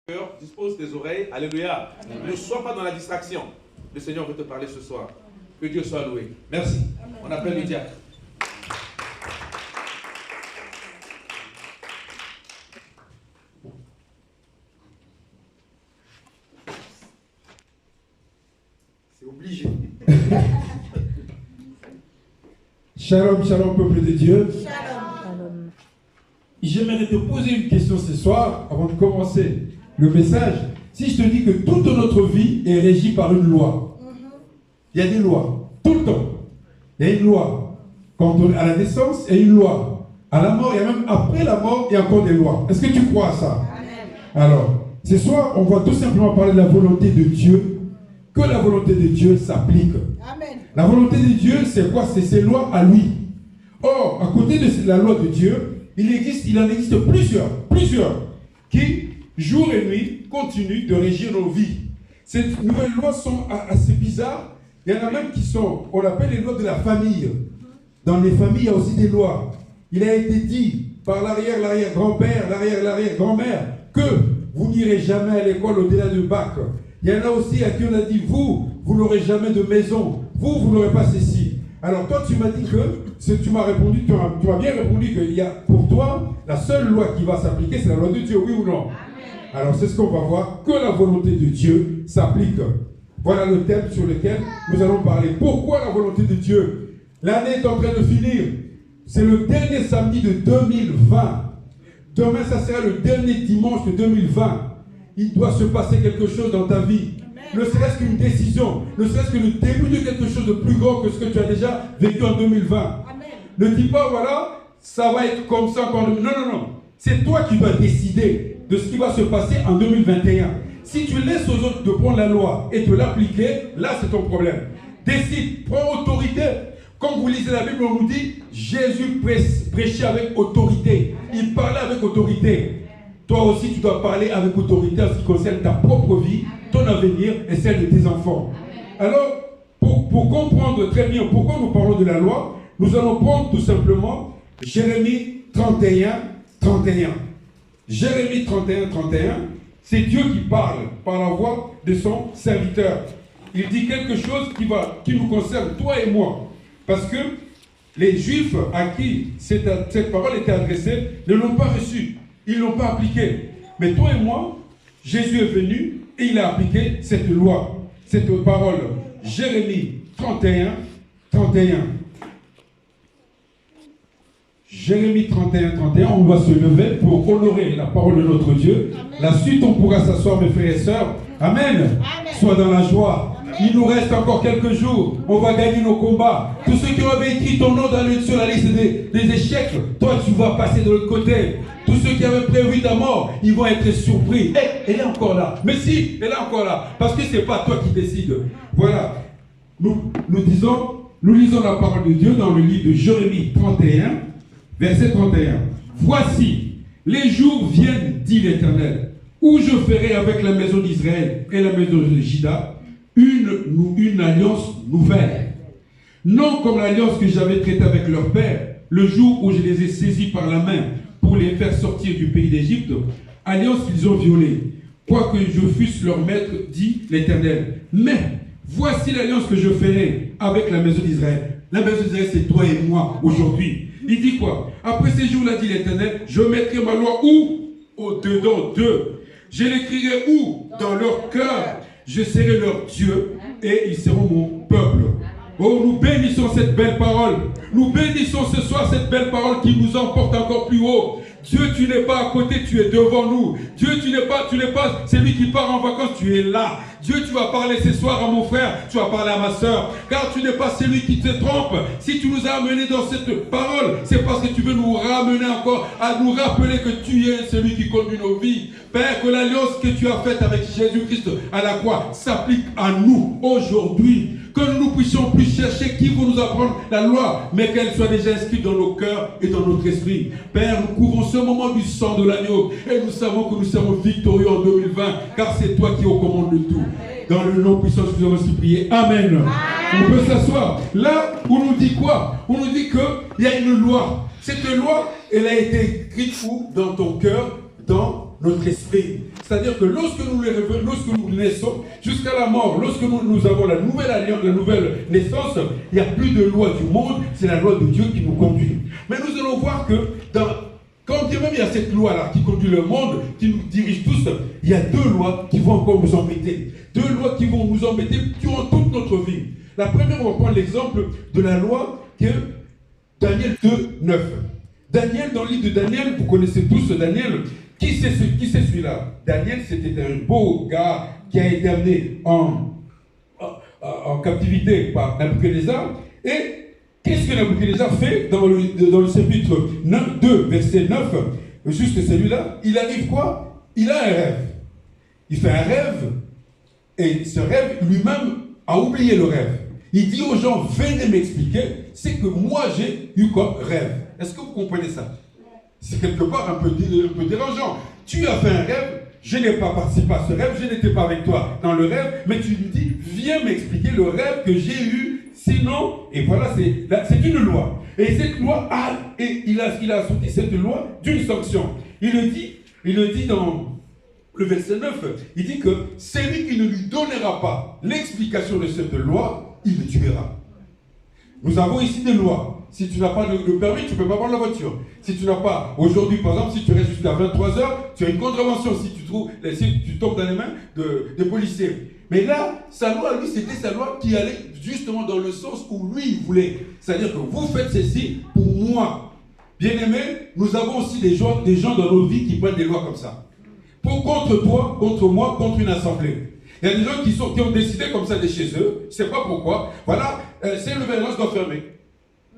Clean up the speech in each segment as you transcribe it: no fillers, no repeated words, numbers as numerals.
cœur, dispose tes oreilles. Alléluia. Amen. Ne sois pas dans la distraction. Le Seigneur veut te parler ce soir. Que Dieu soit loué. Merci. Amen. On appelle le diacre. C'est obligé. Shalom, shalom, peuple de Dieu. Shalom. J'aimerais te poser une question ce soir, avant de commencer le message. Si je te dis que toute notre vie est régie par une loi, il y a des lois, tout le temps. Il y a une loi. Quand on est à la naissance, il y a une loi. À la mort, il y a même après la mort, il y a encore des lois. Est-ce que tu crois à ça? Amen. Alors, ce soir, on va tout simplement parler de la volonté de Dieu. Que la volonté de Dieu s'applique. Amen. La volonté de Dieu, c'est quoi? C'est ses lois à lui. Or, à côté de la loi de Dieu, il en existe plusieurs, qui, jour et nuit, continuent de régir nos vies. Ces nouvelles lois sont assez bizarres. Il y en a même qui sont, on appelle les lois de la famille. Dans les familles, il y a aussi des lois. Il a été dit par l'arrière-grand-père, l'arrière-grand-mère, que vous n'irez jamais à l'école au-delà du bac. Il y en a aussi à qui on a dit, vous n'aurez jamais de maison. Vous n'aurez pas ceci. Alors toi, tu m'as dit que, tu m'as répondu, tu m'as bien répondu qu'il y a, pour toi, la seule loi qui va s'appliquer, c'est la loi de Dieu, oui ou non? Amen. Alors c'est ce qu'on va voir, que la volonté de Dieu s'applique. Voilà le thème sur lequel nous allons parler. Pourquoi la volonté de Dieu? L'année est en train de finir. C'est le dernier samedi de 2020. Demain, ça sera le dernier dimanche de 2020. Il doit se passer quelque chose dans ta vie. Ne serait-ce qu'une décision, ne serait-ce que le début de quelque chose de plus grand que ce que tu as déjà vécu en 2020. Amen. Ne dis pas, voilà, ça va être comme ça. Non. C'est toi qui vas décider de ce qui va se passer en 2021. Si tu laisses aux autres de prendre la loi et de l'appliquer, là c'est ton problème. Décide, prends autorité. Quand vous lisez la Bible, on nous dit, Jésus prêchait avec autorité. Il parlait avec autorité. Toi aussi, tu dois parler avec autorité en ce qui concerne ta propre vie, ton avenir et celle de tes enfants. Alors, pour comprendre très bien pourquoi nous parlons de la loi, nous allons prendre tout simplement Jérémie 31. Jérémie 31, c'est Dieu qui parle par la voix de son serviteur. Il dit quelque chose qui nous concerne, toi et moi. Parce que les Juifs à qui cette parole était adressée ne l'ont pas reçue. Ils ne l'ont pas appliquée. Mais toi et moi, Jésus est venu et il a appliqué cette loi, cette parole. Jérémie 31. Jérémie 31, on va se lever pour honorer la parole de notre Dieu. Amen. La suite, on pourra s'asseoir, mes frères et sœurs. Amen. Amen. Sois dans la joie. Amen. Il nous reste encore quelques jours. On va gagner nos combats. Tous ceux qui avaient écrit ton nom sur la liste des échecs, toi, tu vas passer de l'autre côté. Tous ceux qui avaient prévu ta mort, ils vont être surpris. Elle est encore là. Mais si, elle est encore là. Parce que ce n'est pas toi qui décides. Voilà. Nous lisons la parole de Dieu dans le livre de Jérémie 31. Verset 31. Voici, les jours viennent, dit l'Éternel, où je ferai avec la maison d'Israël et la maison de Juda une alliance nouvelle. Non comme l'alliance que j'avais traitée avec leur père, le jour où je les ai saisis par la main pour les faire sortir du pays d'Égypte, alliance qu'ils ont violée, quoique je fusse leur maître, dit l'Éternel. Mais voici l'alliance que je ferai avec la maison d'Israël. La maison d'Israël, c'est toi et moi aujourd'hui. Il dit quoi? Après ces jours-là, dit l'Éternel, je mettrai ma loi où? Au-dedans d'eux. Je l'écrirai où? Dans leur cœur. Je serai leur Dieu et ils seront mon peuple. Oh, nous bénissons cette belle parole. Nous bénissons ce soir cette belle parole qui nous emporte encore plus haut. Dieu, tu n'es pas à côté, tu es devant nous. Dieu, tu n'es pas celui qui part en vacances, tu es là. Dieu, tu vas parler ce soir à mon frère, tu vas parler à ma soeur. Car tu n'es pas celui qui te trompe. Si tu nous as amenés dans cette parole, c'est parce que tu veux nous ramener encore à nous rappeler que tu es celui qui conduit nos vies. Père, que l'alliance que tu as faite avec Jésus-Christ à la croix s'applique à nous aujourd'hui. Que nous puissions plus chercher qui va nous apprendre la loi, mais qu'elle soit déjà inscrite dans nos cœurs et dans notre esprit. Père, nous couvrons ce moment du sang de l'agneau et nous savons que nous serons victorieux en 2020, car c'est toi qui es aux commandes de tout. Dans le nom puissant, nous avons supplié. Amen. On peut s'asseoir. Là, on nous dit quoi? On nous dit qu'il y a une loi. Cette loi, elle a été écrite où? Dans ton cœur, dans notre esprit. C'est-à-dire que lorsque nous naissons, jusqu'à la mort, lorsque nous avons la nouvelle alliance, la nouvelle naissance, il n'y a plus de loi du monde, c'est la loi de Dieu qui nous conduit. Mais nous allons voir que quand bien même il y a cette loi-là qui conduit le monde, qui nous dirige tous, il y a deux lois qui vont encore nous embêter. Deux lois qui vont nous embêter durant toute notre vie. La première, on va prendre l'exemple de la loi que Daniel 2, 9. Daniel, dans le livre de Daniel, vous connaissez tous Daniel. Qui c'est celui-là? Daniel, c'était un beau gars qui a été amené en captivité par Nabuchodonosor. Et qu'est-ce que Nabuchodonosor fait dans le chapitre 2, verset 9? Juste celui-là, il arrive quoi? Il a un rêve. Il fait un rêve, et ce rêve, lui-même, a oublié le rêve. Il dit aux gens, venez m'expliquer, c'est que moi j'ai eu comme rêve. Est-ce que vous comprenez ça? C'est quelque part un peu dérangeant. Tu as fait un rêve, je n'ai pas participé à ce rêve, je n'étais pas avec toi dans le rêve, mais tu lui dis, viens m'expliquer le rêve que j'ai eu, sinon, et voilà, c'est une loi. Et cette loi, il a assorti cette loi d'une sanction. Il le dit dans le verset 9, il dit que celui qui ne lui donnera pas l'explication de cette loi, il le tuera. Nous avons ici des lois. Si tu n'as pas le permis, tu ne peux pas prendre la voiture. Si tu n'as pas, aujourd'hui par exemple, si tu restes jusqu'à 23 heures, tu as une contravention si tu tombes dans les mains des policiers. Mais là, sa loi, lui, c'était sa loi qui allait justement dans le sens où lui, il voulait. C'est-à-dire que vous faites ceci pour moi. Bien-aimés, nous avons aussi des gens dans nos vies qui prennent des lois comme ça. Contre toi, contre moi, contre une assemblée. Il y a des gens qui ont décidé comme ça de chez eux, je ne sais pas pourquoi. Voilà, c'est le verre, je dois fermer.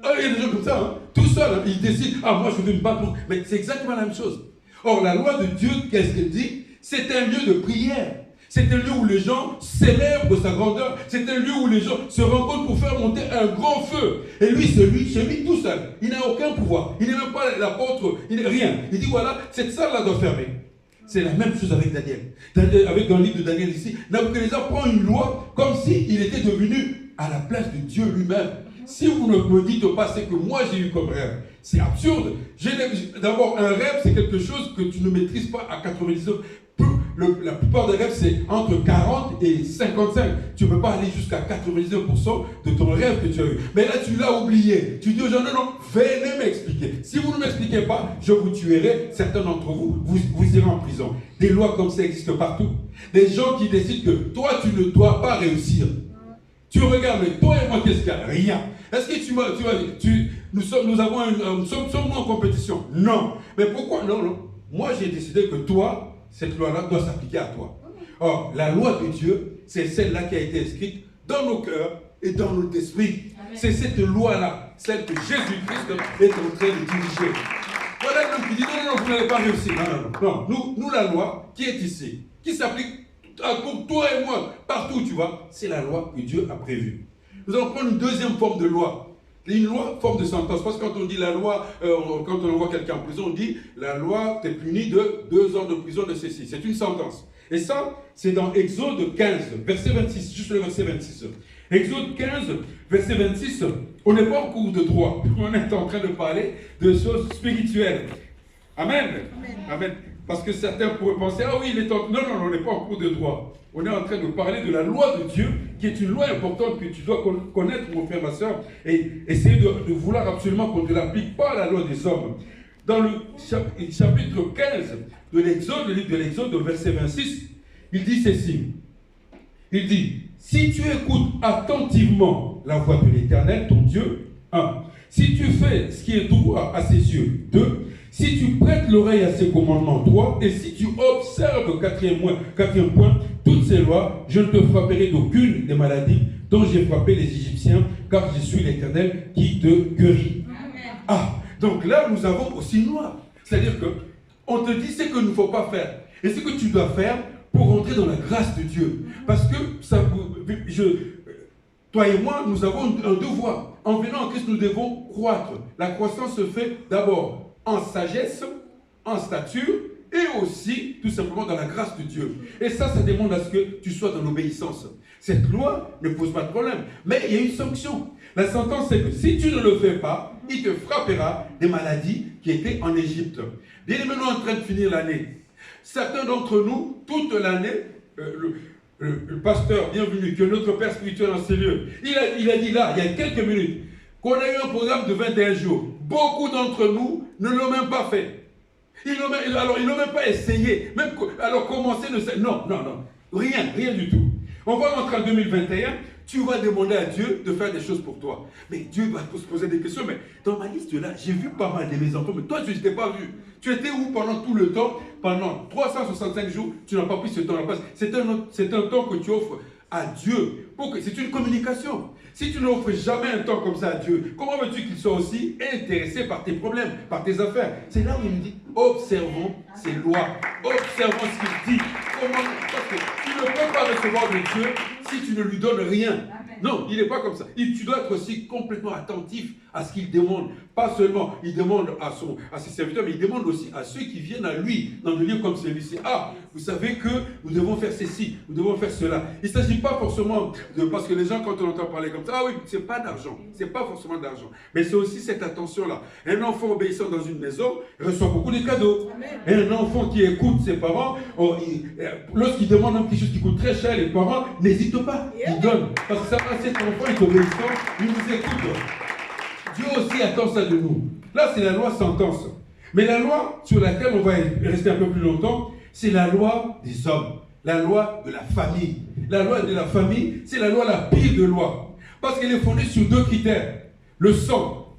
Il y a des gens comme ça, hein, tout seul, hein, ils décident, moi je veux me battre. Mais c'est exactement la même chose. Or, la loi de Dieu, qu'est-ce qu'elle dit? C'est un lieu de prière. C'est un lieu où les gens célèbrent sa grandeur. C'est un lieu où les gens se rencontrent pour faire monter un grand feu. Et lui, celui tout seul, il n'a aucun pouvoir. Il n'est même pas l'apôtre, il n'est rien. Il dit voilà, cette salle-là doit fermer. C'est la même chose avec Daniel. Dans le livre de Daniel ici, Nabuchodonosor prend une loi comme s'il était devenu à la place de Dieu lui-même. Si vous ne me dites pas ce que moi j'ai eu comme rêve, c'est absurde. D'abord, un rêve, c'est quelque chose que tu ne maîtrises pas à 99%. La plupart des rêves, c'est entre 40 et 55. Tu ne peux pas aller jusqu'à 99% de ton rêve que tu as eu. Mais là, tu l'as oublié. Tu dis aux gens, non, venez m'expliquer. Si vous ne m'expliquez pas, je vous tuerai. Certains d'entre vous, vous irez en prison. Des lois comme ça existent partout. Des gens qui décident que toi, tu ne dois pas réussir. Tu regardes, mais toi et moi, qu'est-ce qu'il y a? Rien. Est-ce que nous sommes en compétition? Non. Mais pourquoi? Non. Moi, j'ai décidé que toi, cette loi-là doit s'appliquer à toi. Or, la loi de Dieu, c'est celle-là qui a été inscrite dans nos cœurs et dans notre esprit. C'est cette loi-là, celle que Jésus-Christ est en train de diriger. Voilà l'homme qui dit non, vous n'allez pas réussir. Non. Nous, la loi qui est ici, qui s'applique pour toi et moi, partout, tu vois, c'est la loi que Dieu a prévue. Nous allons prendre une deuxième forme de loi. Une loi, forme de sentence. Parce que quand on dit la loi, quand on envoie quelqu'un en prison, on dit la loi t'es puni de 2 ans de prison de ceci. C'est une sentence. Et ça, c'est dans Exode 15, verset 26, juste le verset 26. Exode 15, verset 26, on n'est pas en cours de droit. On est en train de parler de choses spirituelles. Amen. Amen. Parce que certains pourraient penser, oui, il est en... Non, on n'est pas en cours de droit. On est en train de parler de la loi de Dieu, qui est une loi importante que tu dois connaître, mon frère, ma soeur, et essayer de vouloir absolument qu'on ne l'applique pas à la loi des hommes. Dans le chapitre 15 de l'Exode, le livre de l'Exode, au verset 26, il dit ceci. Il dit, si tu écoutes attentivement la voix de l'Éternel, ton Dieu, 1. Si tu fais ce qui est droit à ses yeux, 2. Si tu prêtes l'oreille à ses commandements, 3, et si tu observes, quatrième point, toutes ces lois, je ne te frapperai d'aucune des maladies dont j'ai frappé les Égyptiens, car je suis l'Éternel qui te guérit. Donc là, nous avons aussi une loi. C'est-à-dire que on te dit ce qu'il ne faut pas faire, et ce que tu dois faire pour rentrer dans la grâce de Dieu. Parce que toi et moi, nous avons un devoir. En venant en Christ, nous devons croître. La croissance se fait d'abord en sagesse, en stature, et aussi, tout simplement, dans la grâce de Dieu. Et ça demande à ce que tu sois dans l'obéissance. Cette loi ne pose pas de problème. Mais il y a une sanction. La sentence, c'est que si tu ne le fais pas, il te frappera des maladies qui étaient en Égypte. Bien, nous sommes en train de finir l'année. Certains d'entre nous, toute l'année, le pasteur, bienvenue, que notre Père spirituel dans ces lieux, il a dit là, il y a quelques minutes, qu'on a eu un programme de 21 jours. Beaucoup d'entre nous ne l'ont même pas fait. Ils n'ont même pas essayé. Alors commencer, non, rien du tout. On va rentrer en 2021, tu vas demander à Dieu de faire des choses pour toi. Mais Dieu va se poser des questions. Mais dans ma liste là, j'ai vu pas mal de mes enfants, mais toi tu ne t'es pas vu. Tu étais où pendant tout le temps? Pendant 365 jours, tu n'as pas pris ce temps-là. C'est un temps que tu offres à Dieu. C'est une communication. Si tu n'offres jamais un temps comme ça à Dieu, comment veux-tu qu'il soit aussi intéressé par tes problèmes, par tes affaires? C'est là où il me dit, observons ses lois, observons ce qu'il dit. Parce que tu ne peux pas recevoir de Dieu si tu ne lui donnes rien. Non, il n'est pas comme ça. Tu dois être aussi complètement attentif à ce qu'il demande. Pas seulement, il demande à ses serviteurs, mais il demande aussi à ceux qui viennent à lui dans des lieux comme celui-ci. Ah, vous savez que nous devons faire ceci, nous devons faire cela. Il ne s'agit pas forcément parce que les gens, quand on entend parler comme ça, ah oui, c'est pas d'argent. C'est pas forcément d'argent. Mais c'est aussi cette attention-là. Un enfant obéissant dans une maison reçoit beaucoup de cadeaux. Et un enfant qui écoute ses parents, lorsqu'il demande quelque chose qui coûte très cher, les parents n'hésitent pas. Ils donnent. Parce que ça va, cet enfant est obéissant, il nous écoute. Dieu aussi attend ça de nous. Là, c'est la loi sentence. Mais la loi sur laquelle on va rester un peu plus longtemps, c'est la loi des hommes. La loi de la famille. La loi de la famille, c'est la loi la pire de loi. Parce qu'elle est fondée sur deux critères. Le sang.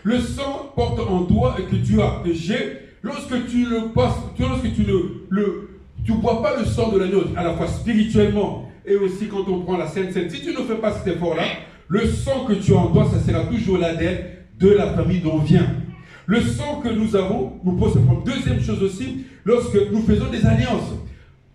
Le sang porte en toi et que tu as, que j'ai. Lorsque tu le passes, lorsque tu ne bois pas le sang de l'agneau, à la fois spirituellement et aussi quand on prend la Sainte Seine, si tu ne fais pas cet effort-là, le sang que tu as en toi, ça sera toujours l'ADN de la famille dont on vient. Le sang que nous avons nous pose ce problème. Deuxième chose aussi, lorsque nous faisons des alliances.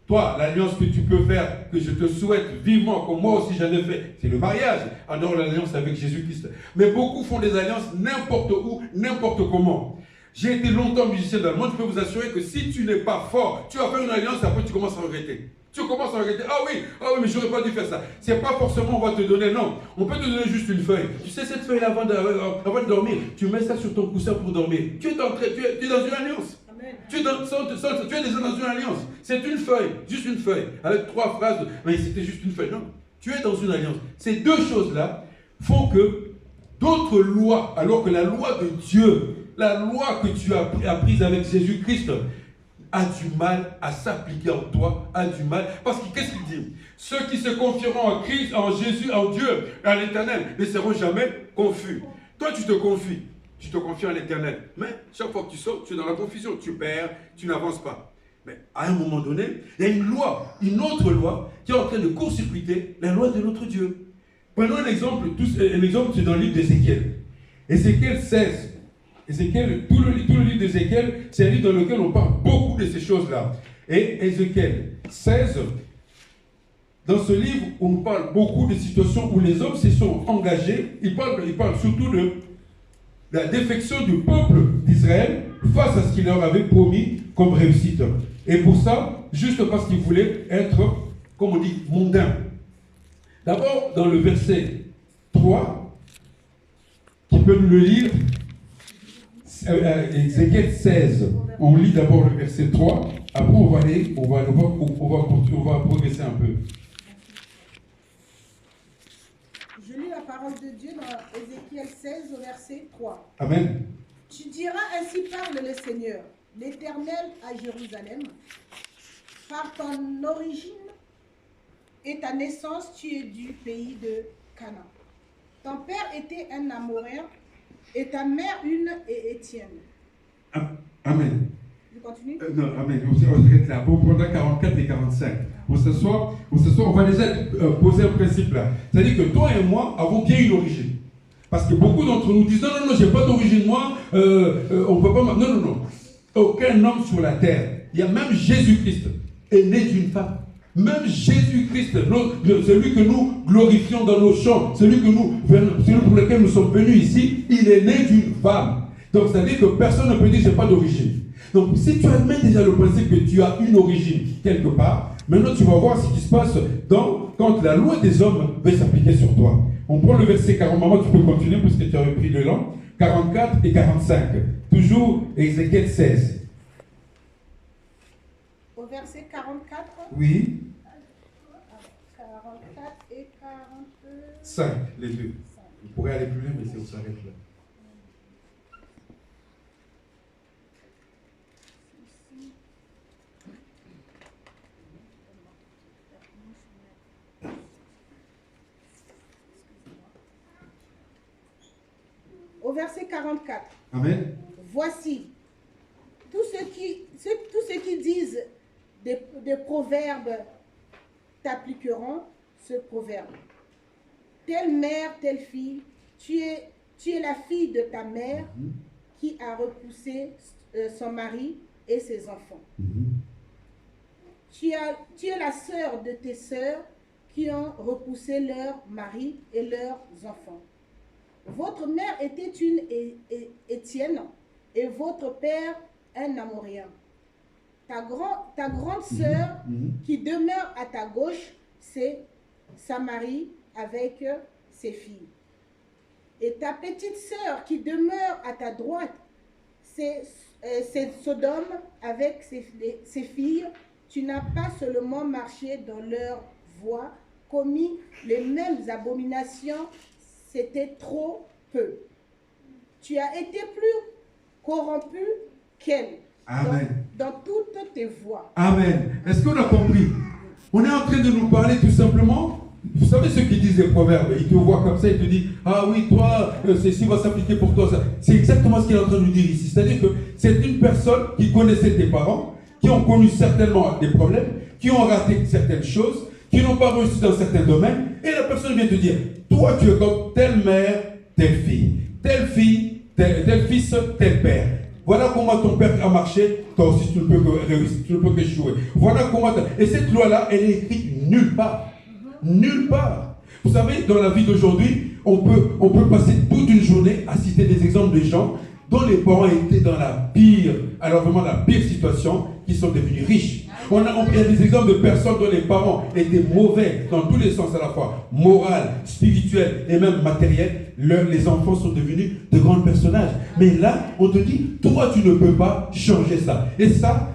Toi, l'alliance que tu peux faire, que je te souhaite vivement, comme moi aussi j'en ai fait, c'est le mariage, en dehors de l'alliance avec Jésus-Christ. Mais beaucoup font des alliances n'importe où, n'importe comment. J'ai été longtemps musicien dans le monde, je peux vous assurer que si tu n'es pas fort, tu vas faire une alliance, après tu commences à regretter. Tu commences à regretter, ah oui, mais j'aurais pas dû faire ça. C'est pas forcément on va te donner, non. On peut te donner juste une feuille. Tu sais, cette feuille-là, avant de dormir, tu mets ça sur ton coussin pour dormir. Tu es dans une alliance. Amen. Tu es déjà dans une alliance. C'est une feuille, juste une feuille, avec 3 phrases. Mais c'était juste une feuille, non. Tu es dans une alliance. Ces deux choses-là font que d'autres lois, alors que la loi de Dieu, la loi que tu as apprise avec Jésus-Christ, a du mal à s'appliquer en toi, a du mal. Parce que qu'est-ce qu'il dit? Ceux qui se confieront en Christ, en Jésus, en Dieu, en l'Éternel, ne seront jamais confus. Toi, tu te confies. Tu te confies en l'Éternel. Mais chaque fois que tu sors, tu es dans la confusion. Tu perds, tu n'avances pas. Mais à un moment donné, il y a une loi, une autre loi, qui est en train de court-circuiter la loi de notre Dieu. Prenons un exemple. L'exemple, c'est dans le livre d'Ézéchiel. Ézéchiel 16. Ézéchiel, tout le livre d'Ézéchiel, c'est un livre dans lequel on parle beaucoup de ces choses-là. Et Ézéchiel 16, dans ce livre, on nous parle beaucoup de situations où les hommes se sont engagés. Il parle surtout de la défection du peuple d'Israël face à ce qu'il leur avait promis comme réussite. Et pour ça, juste parce qu'ils voulaient être, comme on dit, mondains. D'abord, dans le verset 3, qui peut nous le lire, Ézéchiel 16, on lit d'abord le verset 3, après on va progresser un peu. Je lis la parole de Dieu dans Ézéchiel 16 au verset 3. Amen. Tu diras, ainsi parle le Seigneur, l'Éternel à Jérusalem, par ton origine et ta naissance, tu es du pays de Canaan. Ton père était un Amoréen, et ta mère une Étienne. Amen. Je continue? Non, amen. On s'arrête là. On prendra 44 et 45. On s'assoit, on va déjà poser un principe là. C'est-à-dire que toi et moi avons bien une origine. Parce que beaucoup d'entre nous disent non, j'ai pas d'origine, moi, on peut pas. Non. Aucun homme sur la terre, il y a même Jésus-Christ, est né d'une femme. Même Jésus-Christ, celui que nous glorifions dans nos chants, celui pour lequel nous sommes venus ici, il est né d'une femme. Donc, c'est-à-dire que personne ne peut dire que je n'ai pas d'origine. Donc, si tu admets déjà le principe que tu as une origine quelque part, maintenant tu vas voir ce qui se passe quand la loi des hommes va s'appliquer sur toi. On prend le verset 40, maman, tu peux continuer parce que tu as repris le long. 44 et 45. Toujours Ézéchiel 16. Au au verset 44. Oui. 44 et 45. 5, les deux. Vous pourrez aller plus loin, mais c'est où ça s'arrête là. Au verset 44. Amen. Voici, tous ceux qui disent des proverbes t'appliqueront ce proverbe. Telle mère, telle fille, tu es la fille de ta mère qui a repoussé son mari et ses enfants. Tu es la sœur de tes sœurs qui ont repoussé leur mari et leurs enfants. Votre mère était une Étienne et votre père un Amorien. Ta grande sœur qui demeure à ta gauche, c'est Samarie avec ses filles. Et ta petite sœur qui demeure à ta droite, c'est Sodome avec ses filles. Tu n'as pas seulement marché dans leurs voies, commis les mêmes abominations, c'était trop peu. Tu as été plus corrompu qu'elle. Amen. Dans toutes tes voies. Amen. Est-ce qu'on a compris? On est en train de nous parler tout simplement. Vous savez ceux qui disent des proverbes, ils te voient comme ça, ils te disent ah oui, toi, ceci va s'appliquer pour toi. C'est exactement ce qu'il est en train de nous dire ici. C'est-à-dire que c'est une personne qui connaissait tes parents, qui ont connu certainement des problèmes, qui ont raté certaines choses, qui n'ont pas réussi dans certains domaines, et la personne vient te dire toi, tu es comme telle mère, telle fille, tel fils, tel père. Voilà comment ton père a marché, toi aussi tu ne peux que réussir, tu ne peux qu'échouer. Voilà comment. Et cette loi-là, elle est écrite nulle part. Nulle part. Vous savez, dans la vie d'aujourd'hui, on peut passer toute une journée à citer des exemples de gens dont les parents étaient dans la pire, alors vraiment la pire situation, qui sont devenus riches. Il y a des exemples de personnes dont les parents étaient mauvais dans tous les sens à la fois, moral, spirituel et même matériel. Les enfants sont devenus de grands personnages. Mais là, on te dit, toi, tu ne peux pas changer ça. Et ça,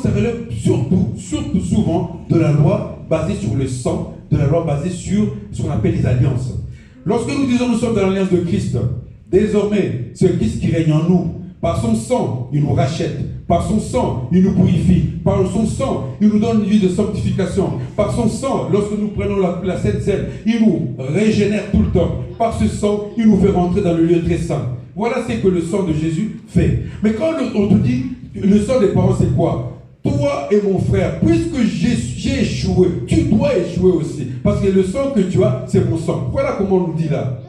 ça relève surtout souvent de la loi basée sur le sang, de la loi basée sur ce qu'on appelle les alliances. Lorsque nous disons nous sommes dans l'alliance de Christ, désormais, c'est Christ qui règne en nous. Par son sang, il nous rachète. Par son sang, il nous purifie. Par son sang, il nous donne une vie de sanctification. Par son sang, lorsque nous prenons la Sainte Seine, il nous régénère tout le temps. Par ce sang, il nous fait rentrer dans le lieu très saint. Voilà ce que le sang de Jésus fait. Mais quand on te dit, le sang des parents, c'est quoi? Toi et mon frère, puisque j'ai échoué, tu dois échouer aussi. Parce que le sang que tu as, c'est mon sang. Voilà comment on nous dit là.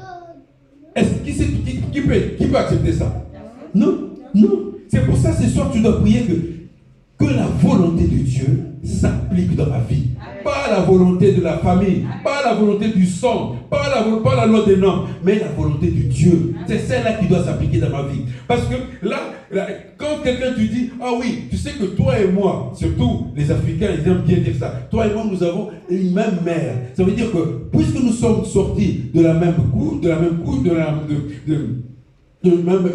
Qui peut accepter ça? Non, non. C'est pour ça, ce soir, tu dois prier que la volonté de Dieu s'applique dans ma vie. Pas la volonté de la famille, pas la volonté du sang, pas la loi des normes, mais la volonté de Dieu. C'est celle-là qui doit s'appliquer dans ma vie. Parce que là quand quelqu'un te dit, ah oui, tu sais que toi et moi, surtout les Africains, ils aiment bien dire ça, toi et moi, nous avons une même mère. Ça veut dire que, puisque nous sommes sortis de la même couche, de même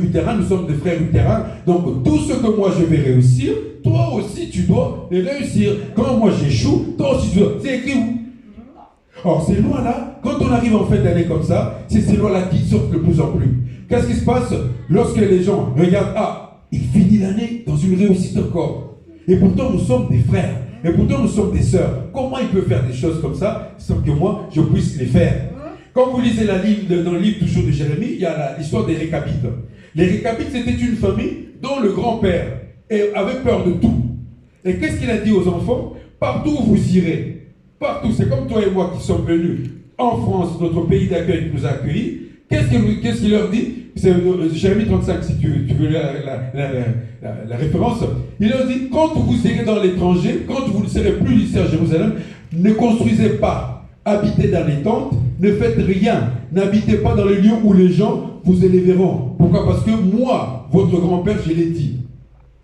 utérin, nous sommes des frères utérins, donc tout ce que moi je vais réussir, toi aussi tu dois les réussir. Quand moi j'échoue, toi aussi tu dois. C'est écrit où? Or ces lois-là, quand on arrive en fin d'année comme ça, c'est ces lois-là qui sortent de plus en plus. Qu'est-ce qui se passe lorsque les gens regardent, ah, il finit l'année dans une réussite encore. Et pourtant nous sommes des frères, et pourtant nous sommes des sœurs. Comment il peut faire des choses comme ça sans que moi je puisse les faire? Quand vous lisez dans le livre toujours de Jérémie, il y a l'histoire des Récabites. Les Récabites, c'était une famille dont le grand-père avait peur de tout. Et qu'est-ce qu'il a dit aux enfants? Partout où vous irez, partout, c'est comme toi et moi qui sommes venus en France, notre pays d'accueil qui nous a accueillis. Qu'est-ce qu'il leur dit? C'est Jérémie 35, si tu veux la référence. Il leur dit, quand vous irez dans l'étranger, quand vous ne serez plus ici à Jérusalem, ne construisez pas. Habitez dans les tentes, ne faites rien, n'habitez pas dans les lieux où les gens vous élèveront. Pourquoi? Parce que moi, votre grand-père, je l'ai dit.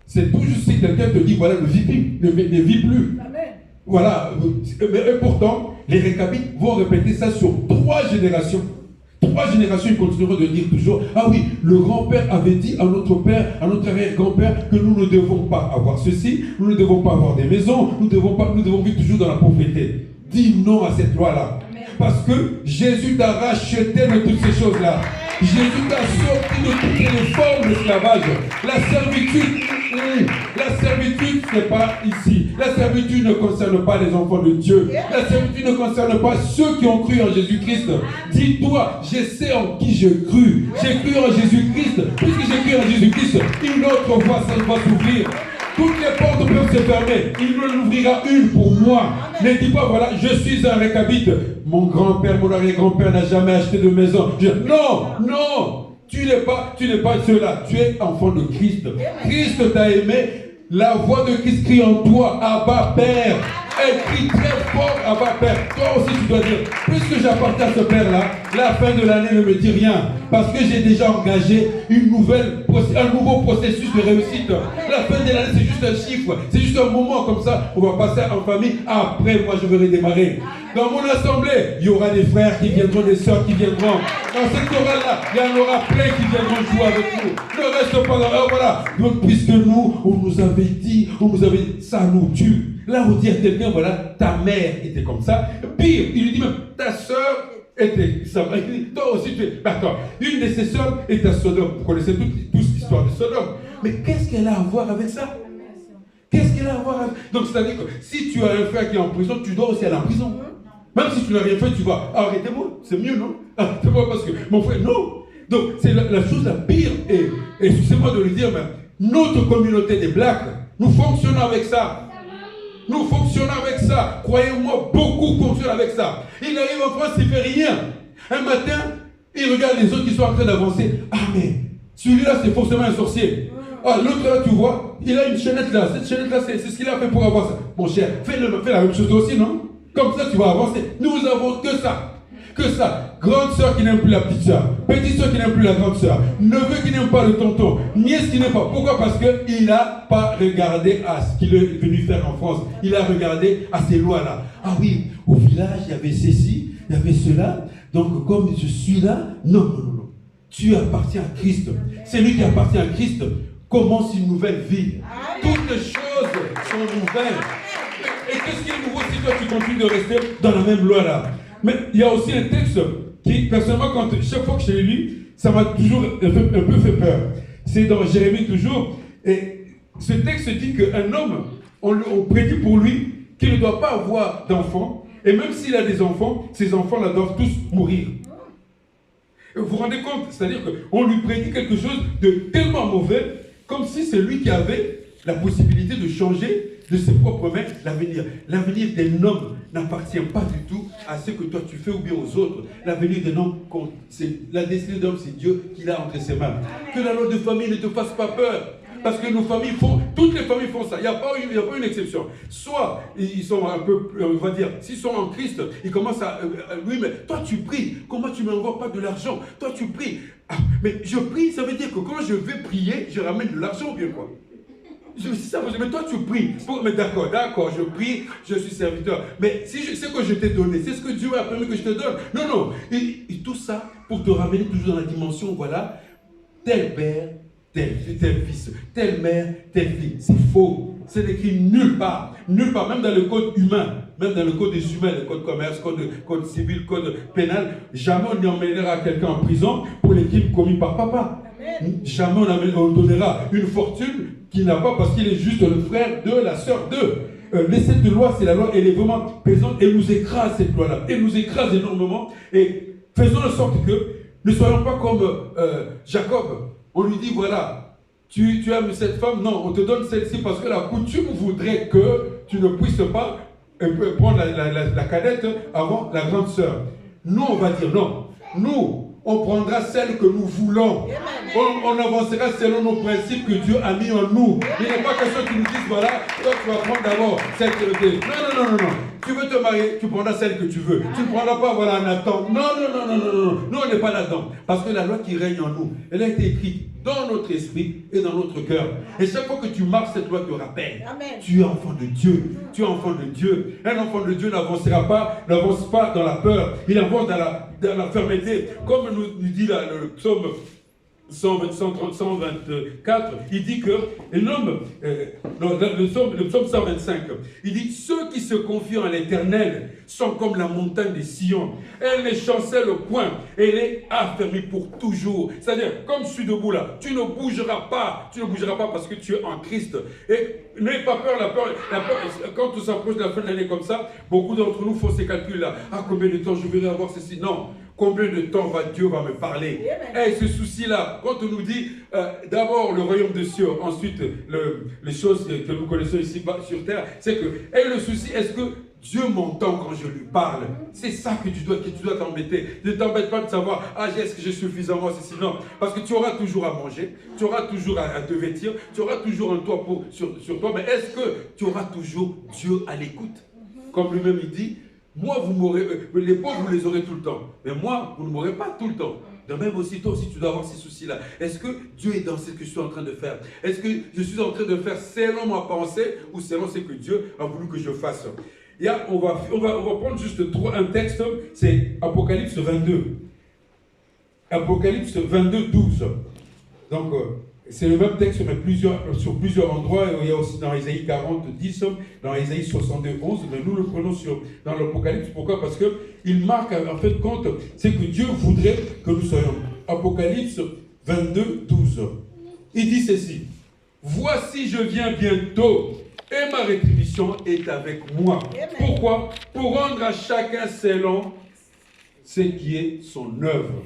C'est tout juste si quelqu'un te dit, voilà, ne vis plus. Amen. Voilà. Et pourtant, les Récabites vont répéter ça sur 3 générations. 3 3 générations, ils continueront de dire toujours, ah oui, le grand-père avait dit à notre père, à notre arrière-grand-père, que nous ne devons pas avoir ceci, nous ne devons pas avoir des maisons, nous devons vivre toujours dans la pauvreté. Dis non à cette loi-là. Parce que Jésus t'a racheté de toutes ces choses-là. Jésus t'a sorti de toutes les formes d'esclavage. La servitude, ce n'est pas ici. La servitude ne concerne pas les enfants de Dieu. La servitude ne concerne pas ceux qui ont cru en Jésus-Christ. Dis-toi, je sais en qui j'ai cru. J'ai cru en Jésus-Christ. Puisque j'ai cru en Jésus-Christ, une autre voie va s'ouvrir. Toutes les portes peuvent se fermer. Il en ouvrira une pour moi. Ne dis pas, voilà, je suis un récabite. Mon grand-père, mon arrière-grand-père n'a jamais acheté de maison. Non. Tu n'es pas cela. Tu es enfant de Christ. Christ t'a aimé. La voix de Christ crie en toi, Abba Père. Elle crie très fort, Abba Père. Toi aussi tu dois dire, puisque j'appartiens à ce Père-là, la fin de l'année ne me dit rien. Parce que j'ai déjà engagé un nouveau processus de réussite. La fin de l'année, c'est juste un chiffre. C'est juste un moment comme ça. On va passer en famille. Après, moi, je vais redémarrer. Dans mon assemblée, il y aura des frères qui viendront, des sœurs qui viendront. Dans cette chorale-là, il y en aura plein qui viendront jouer avec nous. Ne reste pas dans voilà. Donc, puisque nous, on nous avait dit, ça nous tue. Là, on dit à quelqu'un, voilà, ta mère était comme ça. Pire, il lui dit même, ta sœur était ça. Toi aussi, tu es. D'accord. Une de ses sœurs est à Sodome. Vous connaissez tous l'histoire de Sodome. Mais qu'est-ce qu'elle a à voir avec ça? Qu'est-ce qu'elle a à voir avec... Donc, c'est-à-dire que si tu as un frère qui est en prison, tu dois aussi aller en prison. Même si tu n'as rien fait, tu vas. Arrêtez-moi, c'est mieux, non? Arrêtez-moi parce que mon frère, non. Donc, c'est la chose la pire. Et excusez-moi de le dire, mais notre communauté des Blacks, nous fonctionnons avec ça. Nous fonctionnons avec ça. Croyez-moi, beaucoup fonctionnent avec ça. Il arrive en France, il ne fait rien. Un matin, il regarde les autres qui sont en train d'avancer. Ah, mais celui-là, c'est forcément un sorcier. Ah, l'autre là, tu vois, il a une chaînette là. Cette chaînette là, c'est ce qu'il a fait pour avoir ça. Mon cher, fais la même chose toi aussi, non? Comme ça, tu vas avancer. Nous avons que ça. Que ça. Grande sœur qui n'aime plus la petite sœur. Petite sœur qui n'aime plus la grande sœur. Neveu qui n'aime pas le tonton. Nièce qui n'aime pas. Pourquoi? Parce qu'il n'a pas regardé à ce qu'il est venu faire en France. Il a regardé à ces lois-là. Ah oui, au village, il y avait ceci, il y avait cela. Donc, comme je suis là, non. Tu appartiens à Christ. C'est lui qui appartient à Christ. Commence une nouvelle vie. Toutes les choses sont nouvelles. Et qu'est-ce qui est nouveau si toi tu continues de rester dans la même loi-là? Mais il y a aussi un texte qui, personnellement, chaque fois que je l'ai lu, ça m'a toujours un peu fait peur. C'est dans Jérémie toujours. Et ce texte dit qu'un homme, on prédit pour lui qu'il ne doit pas avoir d'enfants. Et même s'il a des enfants, ces enfants-là doivent tous mourir. Vous vous rendez compte? C'est-à-dire qu'on lui prédit quelque chose de tellement mauvais, comme si c'est lui qui avait la possibilité de changer de ses propres mains l'avenir. L'avenir d'un homme n'appartient pas du tout à ce que toi tu fais ou bien aux autres. L'avenir d'un homme, la destinée d'un homme, c'est Dieu qui l'a entre ses mains. Que la loi de famille ne te fasse pas peur. Parce que nos familles toutes les familles font ça. Il n'y a pas une exception. Soit ils sont un peu, on va dire, s'ils sont en Christ, ils commencent à, oui, mais toi tu pries. Comment tu ne m'envoies pas de l'argent? Toi tu pries. Ah, mais je prie, ça veut dire que quand je vais prier, je ramène de l'argent ou bien quoi? C'est ça, mais toi tu pries. Mais d'accord, je prie, je suis serviteur. Mais si c'est que je t'ai donné, c'est ce que Dieu a permis que je te donne. Non. Et tout ça pour te ramener toujours dans la dimension, voilà, tel père, tel fils, telle mère, telle fille. C'est faux. C'est écrit nulle part. Nulle part, même dans le code humain, même dans le code des humains, le code commerce, code civil, code pénal, jamais on emmènera quelqu'un en prison pour les crimes commis par papa. Jamais on donnera une fortune qu'il n'a pas parce qu'il est juste le frère de la sœur de. Mais cette loi, c'est la loi, elle est vraiment présente et nous écrase cette loi-là. Elle nous écrase énormément et faisons en sorte que ne soyons pas comme Jacob. On lui dit, voilà, tu aimes cette femme, non, on te donne celle-ci parce que la coutume voudrait que tu ne puisses pas prendre la cadette avant la grande sœur. Nous, on va dire non. Nous, on prendra celle que nous voulons. On avancera selon nos principes que Dieu a mis en nous. Il n'est pas question qu'ils nous disent, voilà, toi tu vas prendre d'abord celle que tu veux. Non. Tu veux te marier, tu prendras celle que tu veux. Tu ne prendras pas, voilà, un attente. Non. Nous, on n'est pas là-dedans. Parce que la loi qui règne en nous, elle a été écrite dans notre esprit et dans notre cœur. Et chaque fois que tu marches, cette loi te rappelle. Amen. Tu es enfant de Dieu. Tu es enfant de Dieu. Un enfant de Dieu n'avance pas dans la peur. Il avance dans la fermeté. Comme nous dit là, le psaume 124, il dit que l'homme, le psaume 125, il dit: ceux qui se confient en l'Éternel sont comme la montagne de Sion. Elle ne chancelle point, elle est affermie pour toujours. C'est-à-dire, comme je suis debout là, tu ne bougeras pas parce que tu es en Christ. Et n'ayez pas peur, la peur, quand on s'approche de la fin de l'année comme ça, beaucoup d'entre nous font ces calculs là. Ah, combien de temps je vais avoir ceci? Non. Combien de temps Dieu va me parler? Et ce souci-là, quand on nous dit d'abord le royaume de cieux, ensuite les choses que nous connaissons ici sur terre, c'est que, et le souci, est-ce que Dieu m'entend quand je lui parle? C'est ça que tu dois t'embêter. Ne t'embête pas de savoir, est-ce que j'ai suffisamment ceci? Non, parce que tu auras toujours à manger, tu auras toujours à te vêtir, tu auras toujours un toit sur toi, mais est-ce que tu auras toujours Dieu à l'écoute? Comme lui-même il dit, moi, vous m'aurez, les pauvres, vous les aurez tout le temps. Mais moi, vous ne m'aurez pas tout le temps. De même aussi, toi aussi, tu dois avoir ces soucis-là. Est-ce que Dieu est dans ce que je suis en train de faire? Est-ce que je suis en train de faire selon ma pensée ou selon ce que Dieu a voulu que je fasse? On va prendre juste un texte, c'est Apocalypse 22. Apocalypse 22, 12. Donc, c'est le même texte, mais sur plusieurs endroits. Il y a aussi dans Ésaïe 40, 10, dans Ésaïe 62, 11. Mais nous le prenons dans l'Apocalypse. Pourquoi? Parce qu'il marque, en fait, compte, c'est que Dieu voudrait que nous soyons. Apocalypse 22, 12. Il dit ceci: voici, je viens bientôt, et ma rétribution est avec moi. Amen. Pourquoi? Pour rendre à chacun selon ce qui est son œuvre.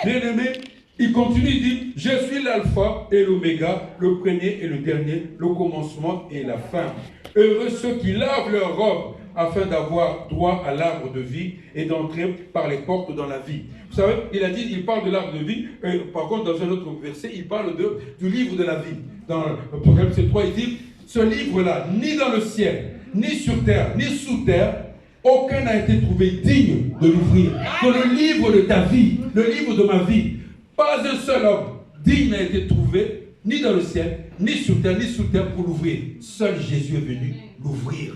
Bien-aimé, il continue, il dit: je suis l'alpha et l'oméga, le premier et le dernier, le commencement et la fin. Heureux ceux qui lavent leurs robes, afin d'avoir droit à l'arbre de vie et d'entrer par les portes dans la vie. Vous savez, il parle de l'arbre de vie, par contre dans un autre verset, il parle du livre de la vie. Dans Apocalypse 3, il dit: ce livre-là, ni dans le ciel, ni sur terre, ni sous terre, aucun n'a été trouvé digne de l'ouvrir. Que le livre de ta vie, le livre de ma vie, pas un seul homme digne n'a été trouvé, ni dans le ciel, ni sur terre, ni sous terre pour l'ouvrir. Seul Jésus est venu l'ouvrir.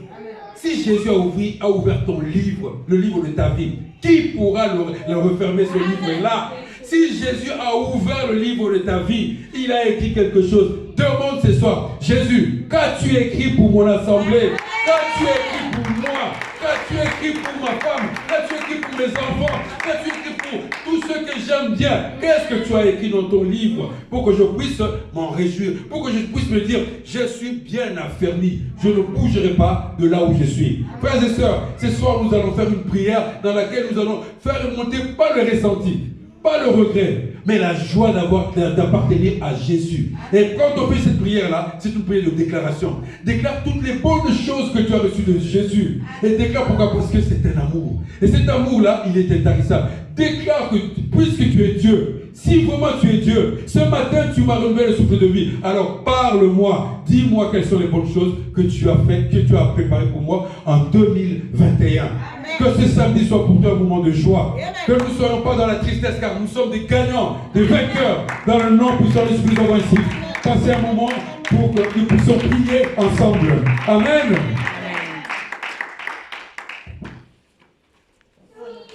Si Jésus a ouvert ton livre, le livre de ta vie, qui pourra le refermer, ce livre-là? Si Jésus a ouvert le livre de ta vie, il a écrit quelque chose. Demande ce soir: Jésus, qu'as-tu écrit pour mon assemblée? Qu'as-tu écrit pour moi? Qu'as-tu écrit pour ma femme? Qu'as-tu écrit pour mes enfants? Qu'as-tu écrit pour tous ceux que j'aime bien? Qu'est-ce que tu as écrit dans ton livre pour que je puisse m'en réjouir? Pour que je puisse me dire: je suis bien affermi, je ne bougerai pas de là où je suis. Frères et sœurs, ce soir nous allons faire une prière dans laquelle nous allons faire monter pas le ressenti, pas le regret, mais la joie d'appartenir à Jésus. Et quand on fait cette prière-là, c'est une prière de déclaration. Déclare toutes les bonnes choses que tu as reçues de Jésus. Et déclare pourquoi? Parce que c'est un amour. Et cet amour-là, il est intarissable. Déclare que puisque tu es Dieu, si vraiment tu es Dieu, ce matin tu m'as renouvelé le souffle de vie, alors parle-moi, dis-moi quelles sont les bonnes choses que tu as faites, que tu as préparées pour moi en 2021. Amen. Que ce samedi soit pour toi un moment de joie. Amen. Que nous ne soyons pas dans la tristesse, car nous sommes des gagnants, des vainqueurs, dans le nom puissant de l'Esprit de ici. Passez un moment pour que nous puissions prier ensemble. Amen.